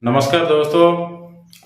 नमस्कार दोस्तों।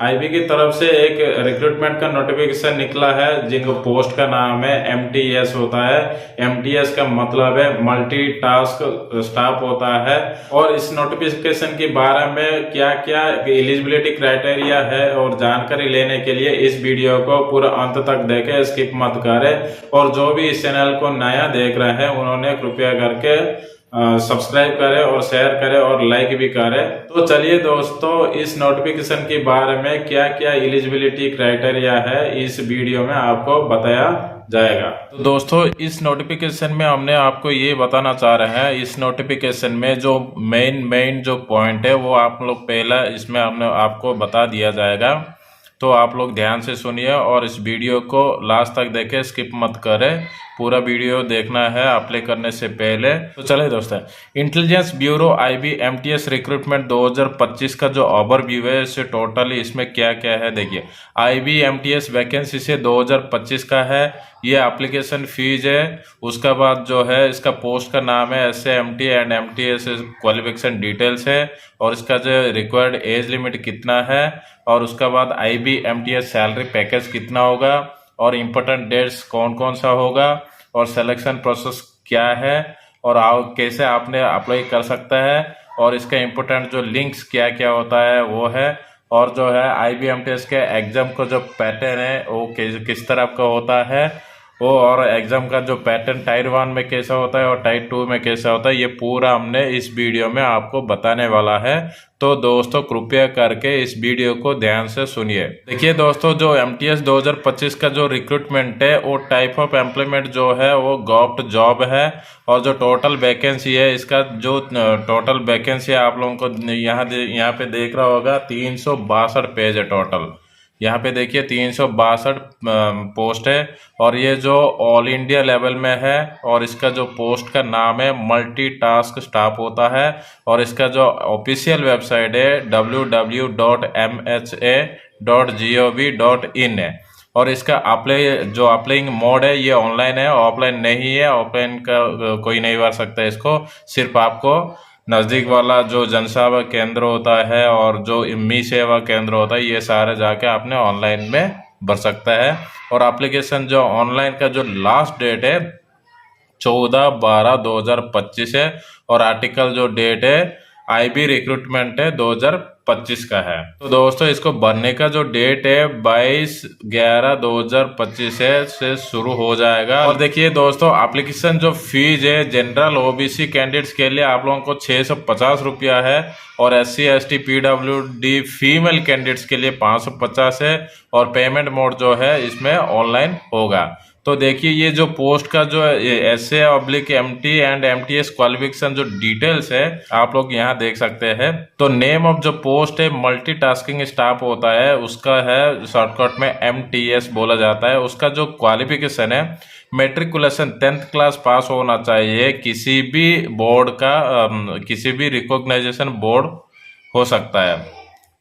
आईबी की तरफ से एक रिक्रूटमेंट का नोटिफिकेशन निकला है जिनको पोस्ट का नाम है एमटीएस होता है। एमटीएस का मतलब है मल्टी टास्क स्टाफ होता है। और इस नोटिफिकेशन के बारे में क्या क्या एलिजिबिलिटी क्राइटेरिया है और जानकारी लेने के लिए इस वीडियो को पूरा अंत तक देखें, स्किप मत करें। और जो भी इस चैनल को नया देख रहे हैं उन्होंने कृपया करके सब्सक्राइब करें और शेयर करें और लाइक भी करें। तो चलिए दोस्तों, इस नोटिफिकेशन के बारे में क्या क्या एलिजिबिलिटी क्राइटेरिया है इस वीडियो में आपको बताया जाएगा। तो दोस्तों, इस नोटिफिकेशन में हमने आपको ये बताना चाह रहे हैं, इस नोटिफिकेशन में जो मेन जो पॉइंट है वो आप लोग पहला इसमें हमने आपको बता दिया जाएगा। तो आप लोग ध्यान से सुनिए और इस वीडियो को लास्ट तक देखें, स्किप मत करें। पूरा वीडियो देखना है अप्लाई करने से पहले। तो चलिए दोस्तों, intelligence bureau IB MTS recruitment 2025 का जो ओवरव्यू है इससे टोटली इसमें क्या क्या है देखिए। आईबी एमटीएस वैकेंसी से 2025 का है, ये एप्लीकेशन फीस है। उसका बाद जो है इसका पोस्ट का नाम है एसएएमटी एंड एमटीएस क्वालिफिकेशन डिटेल्स है। और इसका जो रिक्वायर्ड एज लिमिट कितना है, और उसका बाद आईबी एमटीएस सैलरी पैकेज कितना होगा, और इम्पोर्टेंट डेट्स कौन कौन सा होगा, और सिलेक्शन प्रोसेस क्या है, और कैसे आपने अप्लाई कर सकता है, और इसका इम्पोर्टेंट जो लिंक्स क्या क्या होता है वो है। और जो है आईबीएमटीएस के एग्जाम का जो पैटर्न है वो किस तरह का होता है वो, और एग्जाम का जो पैटर्न टायर 1 में कैसा होता है और टायर 2 में कैसा होता है, ये पूरा हमने इस वीडियो में आपको बताने वाला है। तो दोस्तों कृपया करके इस वीडियो को ध्यान से सुनिए। देखिए दोस्तों, जो एमटीएस 2025 का जो रिक्रूटमेंट है वो टाइप ऑफ एम्प्लॉयमेंट जो है वो गवर्नमेंट जॉब है। और जो टोटल वैकेंसी है, इसका जो टोटल वैकेंसी है आप लोगों को यहाँ पे देख रहा होगा 362 पेज है टोटल। यहाँ पे देखिए 362 पोस्ट है। और ये जो ऑल इंडिया लेवल में है, और इसका जो पोस्ट का नाम है मल्टी टास्क स्टाफ होता है। और इसका जो ऑफिशियल वेबसाइट है www.mha.gov.in है। और इसका अप्लाइंग मोड है ये ऑनलाइन है, ऑफलाइन नहीं है। ऑफलाइन का कोई नहीं भर सकता इसको, सिर्फ आपको नज़दीक वाला जो जनसेवा केंद्र होता है और जो मी सेवा केंद्र होता है ये सारे जाके आपने ऑनलाइन में भर सकता है। और एप्लीकेशन जो ऑनलाइन का जो लास्ट डेट है 14/12/2025 है। और आर्टिकल जो डेट है आईबी रिक्रूटमेंट है 2025 का है। तो दोस्तों, इसको भरने का जो डेट है 22/11/2025 से शुरू हो जाएगा। और देखिए दोस्तों, एप्लीकेशन जो फीस है जनरल ओबीसी कैंडिडेट्स के लिए आप लोगों को 650 रुपया है। और SC ST PWD female candidates के लिए 550 है। और पेमेंट मोड जो है इसमें ऑनलाइन होगा। तो देखिए, ये जो पोस्ट का जो SA/MT एंड MTS क्वालिफिकेशन जो डिटेल्स है आप लोग यहाँ देख सकते हैं। तो नेम ऑफ जो पोस्ट है मल्टीटास्किंग स्टाफ होता है, उसका है शॉर्टकट में MTS बोला जाता है। उसका जो क्वालिफिकेशन है मेट्रिकुलेशन 10th क्लास पास होना चाहिए, किसी भी बोर्ड का किसी भी रिकॉग्नाइजेशन बोर्ड हो सकता है,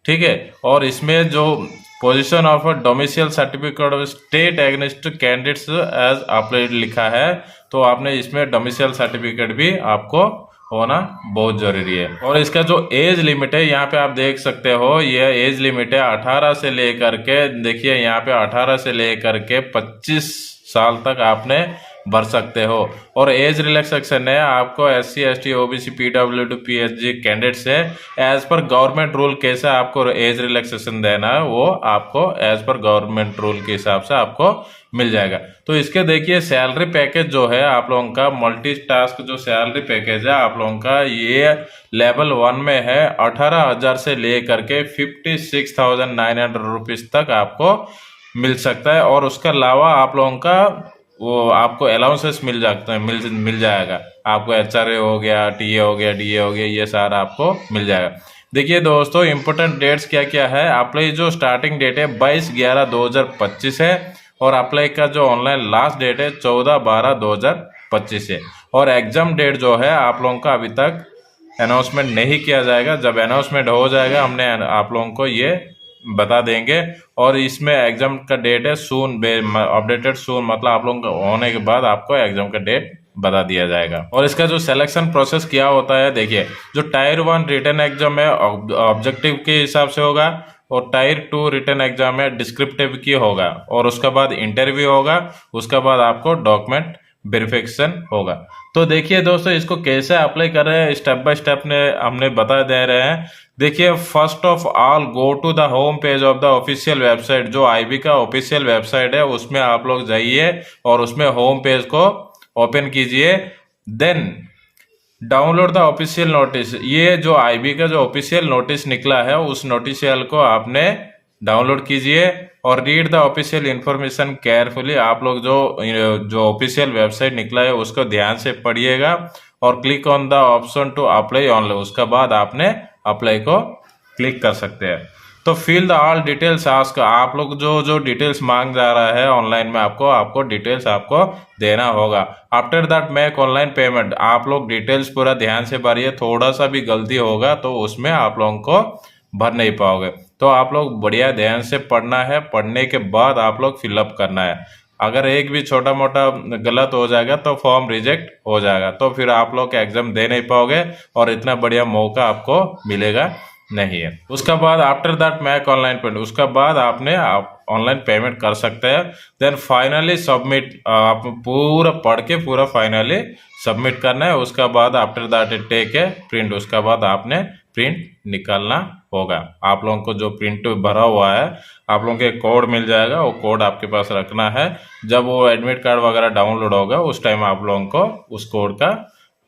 ठीक है। और इसमें जो position of domicile certificate of state against candidates as applied लिखा है, तो आपने इसमें डोमिसाइल सर्टिफिकेट भी आपको होना बहुत जरूरी है। और इसका जो एज लिमिट है यहाँ पे आप देख सकते हो, ये एज लिमिट है 18 से लेकर के, देखिए यहाँ पे 18 से लेकर के 25 साल तक आपने भर सकते हो। और एज रिलैक्सेशन है आपको SC ST OBC PWD PSG candidates है एज पर गवर्नमेंट रूल कैसे आपको एज रिलैक्सेशन देना है वो आपको एज पर गवर्नमेंट रूल के हिसाब से आपको मिल जाएगा। तो इसके देखिए सैलरी पैकेज जो है आप लोगों का मल्टी टास्क जो सैलरी पैकेज है आप लोगों का ये लेवल 1 में है 18,000 से लेकर के 56,900 रुपीज तक आपको मिल सकता है। और उसके अलावा आप लोगों का वो आपको अलाउंसेस मिल जाता है, मिल जाएगा आपको। HRA हो गया, TA हो गया, DA हो गया, ये सारा आपको मिल जाएगा। देखिए दोस्तों, इम्पोर्टेंट डेट्स क्या क्या है। अप्लाई जो स्टार्टिंग डेट है 22/11/2025 है। और अप्लाई का जो ऑनलाइन लास्ट डेट है 14/12/2025 है। और एग्जाम डेट जो है आप लोगों का अभी तक अनाउंसमेंट नहीं किया जाएगा, जब अनाउंसमेंट हो जाएगा हमने आप लोगों को ये बता देंगे। और इसमें एग्जाम का डेट है सून, अपडेटेड सून, मतलब आप लोगों का होने के बाद आपको एग्जाम का डेट बता दिया जाएगा। और इसका जो सिलेक्शन प्रोसेस क्या होता है, देखिए जो टायर 1 रिटन एग्जाम है ऑब्जेक्टिव के हिसाब से होगा, और टायर 2 रिटन एग्जाम है डिस्क्रिप्टिव की होगा, और उसके बाद इंटरव्यू होगा, उसके बाद आपको डॉक्यूमेंट वेरिफिकेशन होगा। तो देखिए दोस्तों, इसको कैसे अप्लाई कर रहे हैं स्टेप बाय स्टेप हमने बता दे रहे हैं। देखिए, first of all go to the home page of the official website. जो आईबी का ऑफिशियल वेबसाइट है उसमें आप लोग जाइए और उसमें होम पेज को ओपन कीजिए। Then download the official notice. ये जो आईबी का जो ऑफिशियल नोटिस निकला है उस नोटिशियल को आपने डाउनलोड कीजिए और read the official information carefully. आप लोग जो ऑफिशियल वेबसाइट निकला है उसको ध्यान से पढ़िएगा और click on the option to apply online. उसके बाद आपने अप्लाई को क्लिक कर सकते हैं। तो fill the all details ask. आप लोग जो डिटेल्स मांग जा रहा है ऑनलाइन में आपको डिटेल्स आपको देना होगा। After that make online payment. आप लोग डिटेल्स पूरा ध्यान से भरिए, थोड़ा सा भी गलती होगा तो उसमें आप लोगों को भर नहीं पाओगे। तो आप लोग बढ़िया ध्यान से पढ़ना है, पढ़ने के बाद आप लोग फिलअप करना है। अगर एक भी छोटा मोटा गलत हो जाएगा तो फॉर्म रिजेक्ट हो जाएगा, तो फिर आप लोग एग्जाम दे नहीं पाओगे और इतना बढ़िया मौका आपको मिलेगा नहीं है। उसके बाद after that make online payment. उसके बाद आपने ऑनलाइन पेमेंट कर सकते हैं। Then finally submit. आप पूरा पढ़ के पूरा फाइनली सबमिट करना है। उसके बाद after that take a print. उसके बाद आपने प्रिंट निकालना होगा। आप लोगों को जो प्रिंट भरा हुआ है आप लोगों के कोड मिल जाएगा, वो कोड आपके पास रखना है। जब वो एडमिट कार्ड वगैरह डाउनलोड होगा उस टाइम आप लोगों को उस कोड का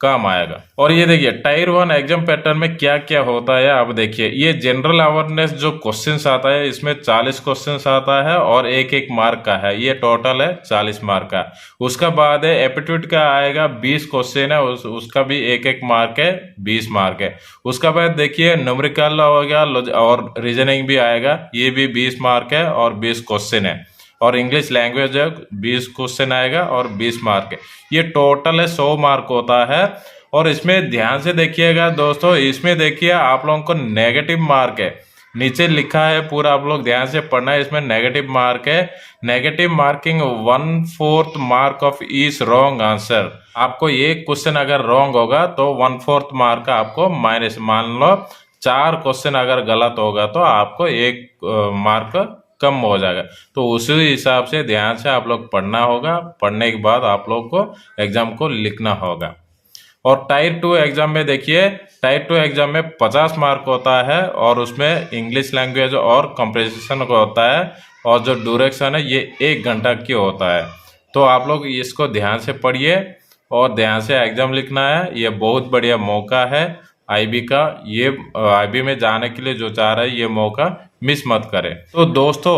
काम आएगा। और ये देखिए टायर 1 एग्जाम पैटर्न में क्या क्या होता है। अब देखिए ये जनरल अवेयरनेस जो क्वेश्चंस आता है इसमें 40 क्वेश्चंस आता है और एक मार्क का है। ये टोटल है 40 मार्क का। उसका बाद है एप्टीट्यूड का आएगा 20 क्वेश्चन है, उसका भी एक मार्क है, 20 मार्क है। उसका बाद देखिए न्यूमेरिकल हो गया और रीजनिंग भी आएगा, ये भी 20 मार्क है और 20 क्वेश्चन है। और इंग्लिश लैंग्वेज है 20 क्वेश्चन आएगा और 20 मार्क है। ये टोटल है 100 मार्क होता है। और इसमें ध्यान से देखिएगा दोस्तों, इसमें देखिए आप लोगों को नेगेटिव मार्क है, नीचे लिखा है पूरा, आप लोग ध्यान से पढ़ना है। इसमें नेगेटिव मार्क है। Negative marking 1/4 mark of each wrong answer. आपको एक क्वेश्चन अगर रॉन्ग होगा तो 1/4 मार्क आपको माइनस। मान लो 4 क्वेश्चन अगर गलत होगा तो आपको 1 मार्क कम हो जाएगा। तो उसी हिसाब से ध्यान से आप लोग पढ़ना होगा। पढ़ने के बाद आप लोग को एग्जाम को लिखना होगा। और टायर 2 एग्जाम में देखिए, टायर 2 एग्जाम में 50 मार्क होता है और उसमें इंग्लिश लैंग्वेज और कंप्रेजेंशन का होता है, और जो ड्यूरेशन है ये 1 घंटा की होता है। तो आप लोग इसको ध्यान से पढ़िए और ध्यान से एग्जाम लिखना है। ये बहुत बढ़िया मौका है आईबी का। ये आईबी में जाने के लिए जो चाह रहा है ये मौका मिस मत करें। तो दोस्तों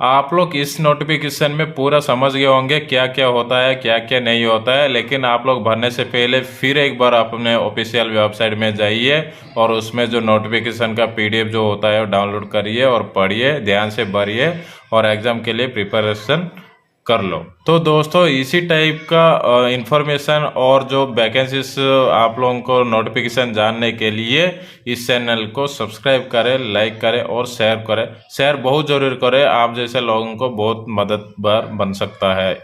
आप लोग इस नोटिफिकेशन में पूरा समझ गए होंगे क्या क्या होता है क्या क्या नहीं होता है। लेकिन आप लोग भरने से पहले फिर एक बार अपने ऑफिशियल वेबसाइट में जाइए और उसमें जो नोटिफिकेशन का पीडीएफ जो होता है वो डाउनलोड करिए और पढ़िए, ध्यान से भरिए और एग्जाम के लिए प्रिपरेशन कर लो। तो दोस्तों इसी टाइप का इंफॉर्मेशन और जो वैकेंसीज आप लोगों को नोटिफिकेशन जानने के लिए इस चैनल को सब्सक्राइब करें, लाइक करें और शेयर करें। शेयर बहुत जरूर करें, आप जैसे लोगों को बहुत मददगार बन सकता है।